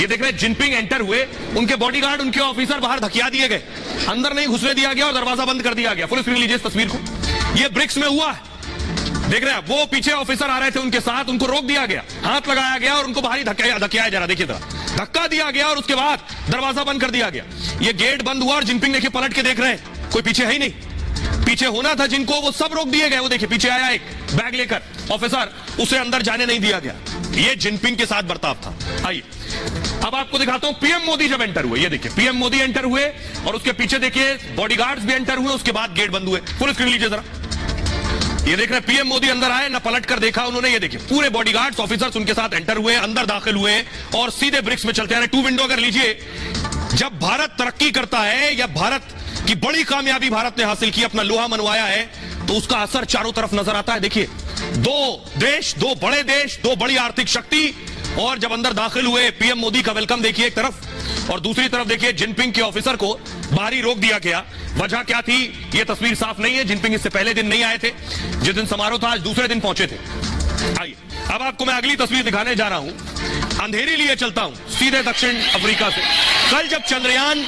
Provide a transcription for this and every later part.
ये देख रहे हैं जिनपिंग एंटर हुए, उनके बॉडीगार्ड, उनके ऑफिसर बाहर धकिया दिए गए, अंदर नहीं घुसने दिया गया और दरवाजा बंद कर दिया गया। फुल स्क्रीन लीजिए इस तस्वीर को, ये ब्रिक्स में हुआ है, देख रहे हैं। वो पीछे ऑफिसर आ रहे थे उनके साथ, उनको रोक दिया गया, हाथ लगाया गया और उनको बाहरी धकिया जा रहा, देखिए जरा, धक्का दिया गया और उसके बाद दरवाजा बंद कर दिया गया। ये गेट बंद हुआ और जिनपिंग देखिए पलट के देख रहे हैं, कोई पीछे है ही नहीं। पीछे होना था जिनको, वो सब रोक दिए गए। वो देखिए पीछे आया एक बैग लेकर ऑफिसर, उसे अंदर जाने नहीं दिया गया। ये जिनपिंग के साथ बर्ताव था। आइए अब आपको दिखाता हूं पीएम मोदी जब एंटर हुए। ये देखिए पीएम मोदी एंटर हुए और उसके पीछे देखिए बॉडीगार्ड्स भी एंटर हुए, उसके बाद गेट बंद हुए। फुल स्क्रीन लीजिए जरा, ये देख रहे हैं पीएम मोदी अंदर आए, ना पलट कर देखा उन्होंने। ये देखिए पूरे बॉडीगार्ड्स ऑफिसर्स उनके साथ एंटर हुए, अंदर दाखिल हुए और सीधे ब्रिक्स में चलते आ रहे। टू विंडो अगर लीजिए, जब भारत तरक्की करता है या भारत की बड़ी कामयाबी भारत ने हासिल की, अपना लोहा मनवाया है, तो उसका असर चारों तरफ नजर आता है। देखिए दो देश, दो बड़े देश, दो बड़ी आर्थिक शक्ति, और जब अंदर दाखिल हुए पीएम मोदी का वेलकम देखिए एक तरफ, और दूसरी तरफ देखिए जिनपिंग के ऑफिसर को बाहरी रोक दिया गया। वजह क्या थी ये तस्वीर साफ नहीं है। जिनपिंग इससे पहले दिन नहीं आए थे, जिस दिन समारोह था आज दूसरे दिन पहुंचे थे। आइए अब आपको मैं अगली तस्वीर दिखाने जा रहा हूं। अंधेरी लिए चलता हूं सीधे दक्षिण अफ्रीका से। कल जब चंद्रयान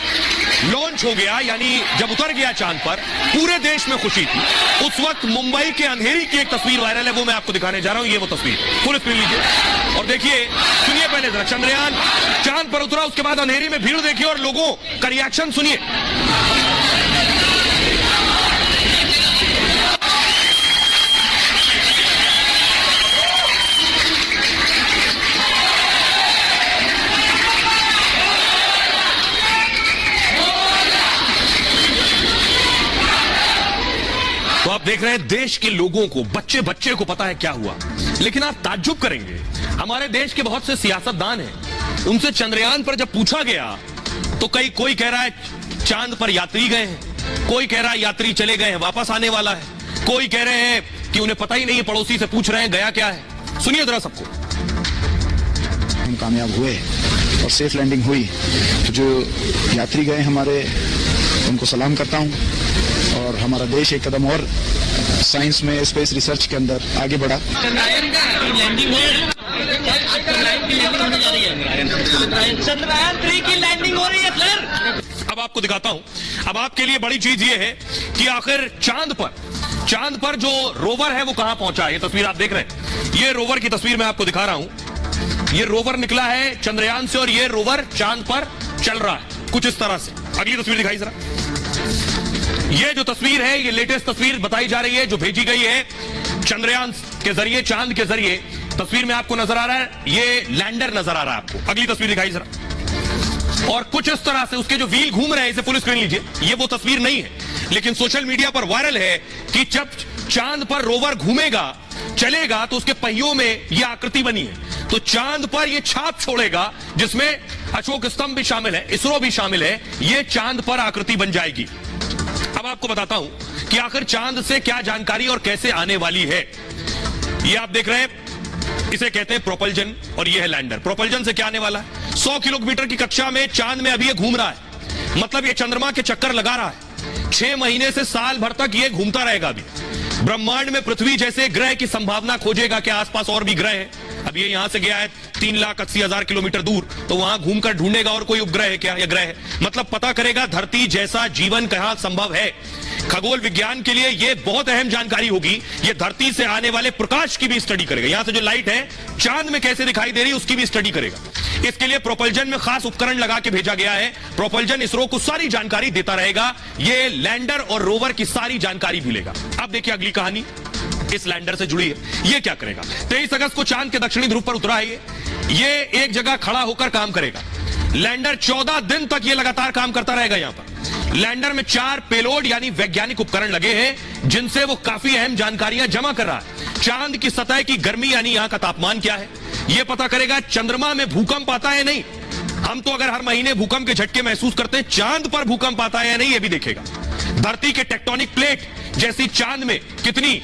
लॉन्च हो गया, यानी जब उतर गया चांद पर, पूरे देश में खुशी थी। उस वक्त मुंबई के अंधेरी की एक तस्वीर वायरल है, वो मैं आपको दिखाने जा रहा हूं। ये वो तस्वीर, फुल स्क्रीन लीजिए और देखिए, सुनिए पहले जरा। चंद्रयान चांद पर उतरा, उसके बाद अंधेरी में भीड़ देखिए और लोगों का रिएक्शन सुनिए। तो आप देख रहे हैं देश के लोगों को, बच्चे बच्चे को पता है क्या हुआ। लेकिन आप ताज्जुब करेंगे, हमारे देश के बहुत से सियासतदान हैं, उनसे चंद्रयान पर जब पूछा गया तो कोई कह रहा है चांद पर यात्री गए हैं, कोई कह रहा है यात्री चले गए हैं वापस आने वाला है, कोई कह रहे हैं कि उन्हें पता ही नहीं है, पड़ोसी से पूछ रहे हैं गया क्या है। सुनिए जरा सबको। हम कामयाब हुए और सेफ लैंडिंग हुई, तो जो यात्री गए हमारे, उनको सलाम करता हूं। और हमारा देश एक कदम और साइंस में, स्पेस रिसर्च के अंदर आगे बढ़ा। चंद्रयान की लैंडिंग हो रही है सर। अब आपको दिखाता हूं। अब आपके लिए बड़ी चीज ये है कि आखिर चांद पर जो रोवर है वो कहां पहुंचा है। ये तस्वीर आप देख रहे हैं, ये रोवर की तस्वीर मैं आपको दिखा रहा हूं। ये रोवर निकला है चंद्रयान से और ये रोवर चांद पर चल रहा है कुछ इस तरह से। अगली तस्वीर दिखाई जरा। ये जो तस्वीर है, ये लेटेस्ट तस्वीर बताई जा रही है जो भेजी गई है चंद्रयान के जरिए, चांद के जरिए। तस्वीर में आपको नजर आ रहा है, ये लैंडर नजर आ रहा है आपको। अगली तस्वीर दिखाई जरा। और कुछ इस तरह से उसके जो व्हील घूम रहे हैं, इसे फुल स्क्रीन लीजिए। ये वो तस्वीर नहीं है, लेकिन सोशल मीडिया पर वायरल है कि जब चांद पर रोवर घूमेगा, चलेगा, तो उसके पहियों में यह आकृति बनी है। तो चांद पर यह छाप छोड़ेगा, जिसमें अशोक स्तंभ भी शामिल है, इसरो भी शामिल है। यह चांद पर आकृति बन जाएगी। अब आपको बताता हूं कि आखिर चांद से क्या जानकारी और कैसे आने वाली है। ये आप देख रहे हैं, इसे कहते हैं प्रोपल्जन और ये है लैंडर। प्रोपल्जन से क्या आने वाला है, 100 किलोमीटर की कक्षा में चांद में अभी ये घूम रहा है, मतलब ये चंद्रमा के चक्कर लगा रहा है। 6 महीने से साल भर तक ये घूमता रहेगा। अभी ब्रह्मांड में पृथ्वी जैसे ग्रह की संभावना खोजेगा कि आसपास और भी ग्रह है। अब ये यहां से गया है 3,80,000 किलोमीटर दूर, तो वहां घूमकर ढूंढेगा और कोई उपग्रह है क्या या ग्रह है, मतलब पता करेगा धरती जैसा जीवन कहां संभव है। खगोल विज्ञान के लिए यह बहुत अहम जानकारी होगी। यह धरती से आने वाले प्रकाश की भी स्टडी करेगा। यहां से जो लाइट है चांद में कैसे दिखाई दे रही है उसकी भी स्टडी करेगा। इसके लिए प्रोपल्जन में खास उपकरण लगा के भेजा गया है। प्रोपल्जन इसरो को सारी जानकारी देता रहेगा, ये लैंडर और रोवर की सारी जानकारी भी लेगा। अब देखिए अगली कहानी इस लैंडर से जुड़ी है। ये क्या करेगा, 23 अगस्त को चांद के दक्षिणी ध्रुव पर उतरा है। ये एक जगह खड़ा होकर काम करेगा। लैंडर 14 दिन तक ये लगातार काम करता रहेगा। यहां पर लैंडर में 4 पेलोड यानी वैज्ञानिक उपकरण लगे हैं, जिनसे वो काफी अहम जानकारियां जमा कर रहा है। चांद की सतह की गर्मी यानी यहां का तापमान क्या है, यह पता करेगा। चंद्रमा में भूकंप आता है नहीं, हम तो अगर हर महीने भूकंप के झटके महसूस करते हैं, चांद पर भूकंप आता है या नहीं, यह भी देखेगा। धरती के टेक्टोनिक प्लेट जैसी चांद में कितनी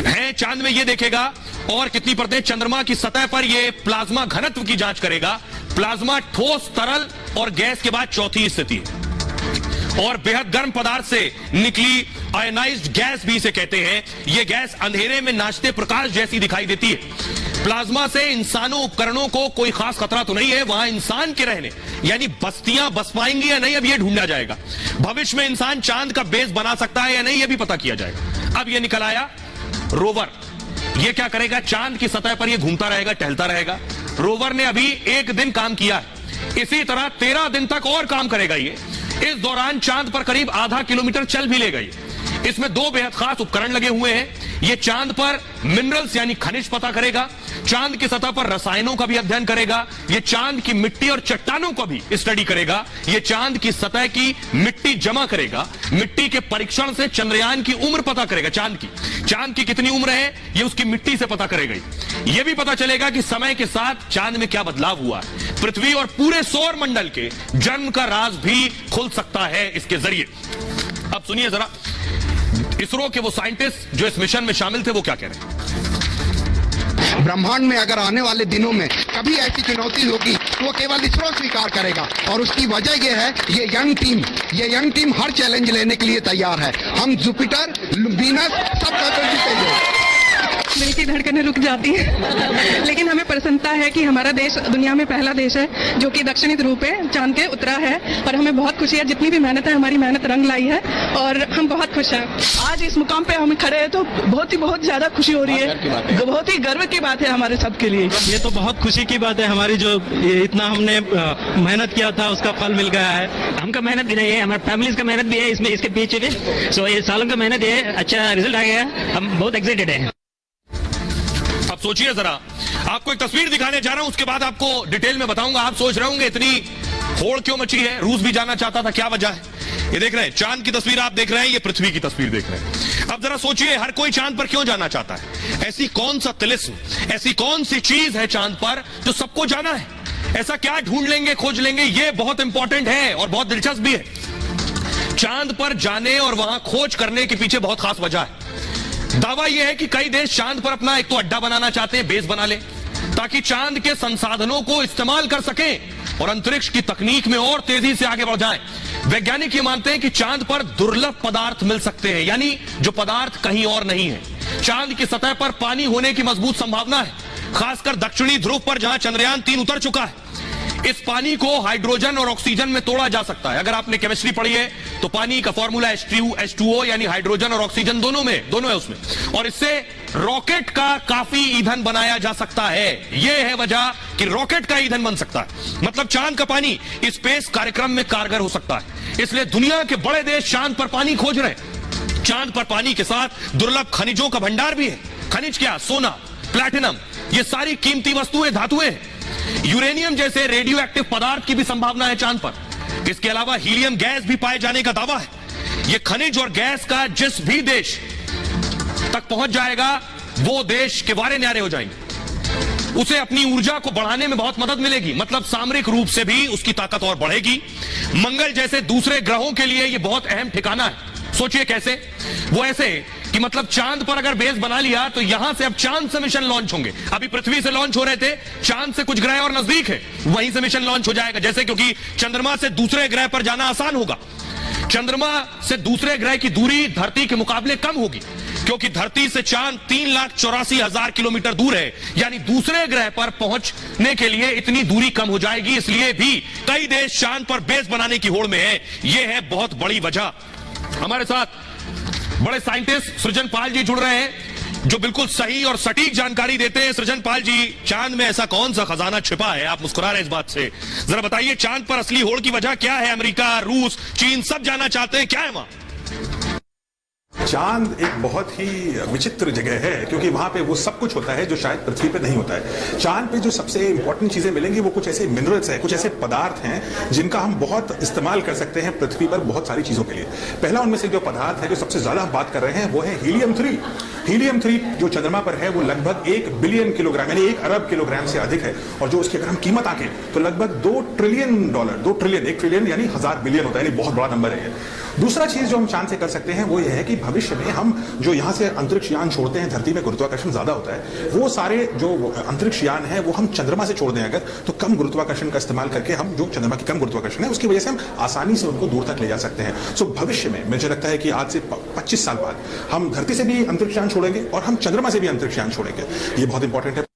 है, चांद में यह देखेगा, और कितनी परतें चंद्रमा की सतह पर। यह प्लाज्मा घनत्व की जांच करेगा। प्लाज्मा ठोस, तरल और गैस के बाद चौथी स्थिति है। और बेहद गर्म पदार्थ से निकली आयनाइज्ड गैस भी इसे कहते हैं। यह गैस अंधेरे में नाचते प्रकाश जैसी दिखाई देती है। प्लाज्मा से इंसानों उपकरणों को कोई खास खतरा तो नहीं है। वहां इंसान के रहने यानी बस्तियां बस पाएंगी या नहीं, अब यह ढूंढा जाएगा। भविष्य में इंसान चांद का बेस बना सकता है या नहीं, यह भी पता किया जाएगा। अब यह निकल आया रोवर। यह क्या करेगा? चांद की सतह पर यह घूमता रहेगा, टहलता रहेगा। रोवर ने अभी 1 दिन काम किया है, इसी तरह 13 दिन तक और काम करेगा ये। इस दौरान चांद पर करीब आधा किलोमीटर चल भी लेगा ये। इसमें 2 बेहद खास उपकरण लगे हुए हैं। यह चांद पर मिनरल्स यानी खनिज पता करेगा, चांद की सतह पर रसायनों का भी अध्ययन करेगा, यह चांद की मिट्टी और चट्टानों को भी स्टडी करेगा, यह चांद की सतह की मिट्टी जमा करेगा, मिट्टी के परीक्षण से चंद्रयान की उम्र पता करेगा। चांद की कितनी उम्र है यह उसकी मिट्टी से पता करेगा। यह भी पता चलेगा कि समय के साथ चांद में क्या बदलाव हुआ है। पृथ्वी और पूरे सौर मंडल के जन्म का राज भी खुल सकता है इसके जरिए। अब सुनिए जरा इसरो के वो साइंटिस्ट जो इस मिशन में शामिल थे वो क्या कह रहे हैं। ब्रह्मांड में अगर आने वाले दिनों में कभी ऐसी चुनौती होगी तो वो केवल इसरो स्वीकार करेगा, और उसकी वजह यह है ये यंग टीम हर चैलेंज लेने के लिए तैयार है। हम जुपिटर, वीनस सब का जीतेंगे। दिल की धड़कनें रुक जाती हैं। लेकिन हमें प्रसन्नता है कि हमारा देश दुनिया में पहला देश है जो कि दक्षिणी ध्रुव पे चांद के उतरा है, और हमें बहुत खुशी है। जितनी भी मेहनत है हमारी मेहनत रंग लाई है और हम बहुत खुश हैं। आज इस मुकाम पे हम खड़े हैं तो बहुत ज्यादा खुशी हो रही है। बहुत ही गर्व की बात है हमारे सबके लिए। ये तो बहुत खुशी की बात है हमारी, जो इतना हमने मेहनत किया था उसका फल मिल गया है। हमका मेहनत भी नहीं है, हमारे फैमिलीज का मेहनत भी है इसमें, इसके पीछे भी। सो ये सालों का मेहनत है, अच्छा रिजल्ट आ गया, हम बहुत एक्साइटेड हैं। अब सोचिए जरा, आपको एक तस्वीर दिखाने जा रहा हूं, उसके बाद आपको डिटेल में बताऊंगा। आप सोच रहे होंगे इतनी होड़ क्यों मची है, रूस भी जाना चाहता था, क्या वजह है? ये देख रहे हैं चांद की तस्वीर आप देख रहे हैं, ये पृथ्वी की तस्वीर देख रहे हैं। अब जरा सोचिए हर कोई चांद पर क्यों जाना चाहता है? ऐसी कौन सा तिलिस्म, ऐसी कौन सी चीज है चांद पर जो सबको जाना है? ऐसा क्या ढूंढ लेंगे, खोज लेंगे? ये बहुत इंपॉर्टेंट है और बहुत दिलचस्प भी है। चांद पर जाने और वहां खोज करने के पीछे बहुत खास वजह है। दावा यह है कि कई देश चांद पर अपना एक तो अड्डा बनाना चाहते हैं, बेस बना ले, ताकि चांद के संसाधनों को इस्तेमाल कर सकें और अंतरिक्ष की तकनीक में और तेजी से आगे बढ़ जाएं। वैज्ञानिक ये मानते हैं कि चांद पर दुर्लभ पदार्थ मिल सकते हैं, यानी जो पदार्थ कहीं और नहीं है। चांद की सतह पर पानी होने की मजबूत संभावना है, खासकर दक्षिणी ध्रुव पर जहां चंद्रयान 3 उतर चुका है। इस पानी को हाइड्रोजन और ऑक्सीजन में तोड़ा जा सकता है। अगर आपने केमिस्ट्री पढ़ी है तो पानी का फॉर्मूला H2O यानी हाइड्रोजन और ऑक्सीजन दोनों है उसमें, और इससे रॉकेट का काफी ईंधन बनाया जा सकता है। यह है वजह कि रॉकेट का ईंधन बन सकता है। मतलब चांद का पानी स्पेस कार्यक्रम में कारगर हो सकता है। इसलिए दुनिया के बड़े देश चांद पर पानी खोज रहे हैं। चांद पर पानी के साथ दुर्लभ खनिजों का भंडार भी है। खनिज क्या? सोना, प्लैटिनम, ये सारी कीमती वस्तुएं, धातुएं हैं। यूरेनियम जैसे रेडियो एक्टिव पदार्थ की भी संभावना है चांद पर। इसके अलावा हीलियम गैस भी पाए जाने का दावा है। यह खनिज और गैस का जिस भी देश तक पहुंच जाएगा वो देश के वारे न्यारे हो जाएंगे। उसे अपनी ऊर्जा को बढ़ाने में बहुत मदद मिलेगी, मतलब सामरिक रूप से भी उसकी ताकत और बढ़ेगी। मंगल जैसे दूसरे ग्रहों के लिए यह बहुत अहम ठिकाना है। सोचिए कैसे? वो ऐसे कि मतलब चांद पर अगर बेस बना लिया तो यहां से अब चांद से मिशन लॉन्च होंगे। अभी पृथ्वी से लॉन्च हो रहे थे, चांद से कुछ ग्रह और नजदीक है, वहीं से मिशन लॉन्च हो जाएगा। जैसे क्योंकि चंद्रमा से दूसरे ग्रह पर जाना आसान होगा। चंद्रमा से दूसरे ग्रह की दूरी धरती के मुकाबले कम होगी, क्योंकि धरती से चांद 3,84,000 किलोमीटर दूर है, यानी दूसरे ग्रह पर पहुंचने के लिए इतनी दूरी कम हो जाएगी। इसलिए भी कई देश चांद पर बेस बनाने की होड़ में है। यह है बहुत बड़ी वजह। हमारे साथ बड़े साइंटिस्ट सृजन पाल जी जुड़ रहे हैं, जो बिल्कुल सही और सटीक जानकारी देते हैं। सृजन पाल जी, चांद में ऐसा कौन सा खजाना छिपा है? आप मुस्कुरा रहे हैं इस बात से, जरा बताइए चांद पर असली होड़ की वजह क्या है? अमेरिका, रूस, चीन सब जाना चाहते हैं, क्या है वहां? चांद एक बहुत ही विचित्र जगह है, क्योंकि वहां पे वो सब कुछ होता है जो शायद पृथ्वी पे नहीं होता है। चांद पे जो सबसे इंपॉर्टेंट चीजें मिलेंगी वो कुछ ऐसे मिनरल्स हैं, कुछ ऐसे पदार्थ हैं जिनका हम बहुत इस्तेमाल कर सकते हैं पृथ्वी पर बहुत सारी चीजों के लिए। पहला उनमें से जो पदार्थ है, जो सबसे ज्यादा हम बात कर रहे हैं, वो है हीलियम 3। हीलियम 3 जो चंद्रमा पर है वो लगभग 1 बिलियन किलोग्राम यानी 1 अरब किलोग्राम से अधिक है, और जो उसकी अगर हम कीमत आके तो लगभग $2 ट्रिलियन, 1 ट्रिलियन यानी 1000 बिलियन होता है, यानी बहुत बड़ा नंबर है। दूसरा चीज जो हम चांद से कर सकते हैं वो ये है कि भविष्य में हम जो यहां से अंतरिक्ष यान छोड़ते हैं, धरती में गुरुत्वाकर्षण ज्यादा होता है, वो सारे जो अंतरिक्ष यान है वो हम चंद्रमा से छोड़ दें अगर, तो कम गुरुत्वाकर्षण का इस्तेमाल करके हम जो चंद्रमा की कम गुरुत्वाकर्षण है उसकी वजह से हम आसानी से उनको दूर तक ले जा सकते हैं। सो भविष्य में मुझे लगता है कि आज से 25 साल बाद हम धरती से भी अंतरिक्ष यान छोड़ेंगे और हम चंद्रमा से भी अंतरिक्ष यान छोड़ेंगे। ये बहुत इंपॉर्टेंट है।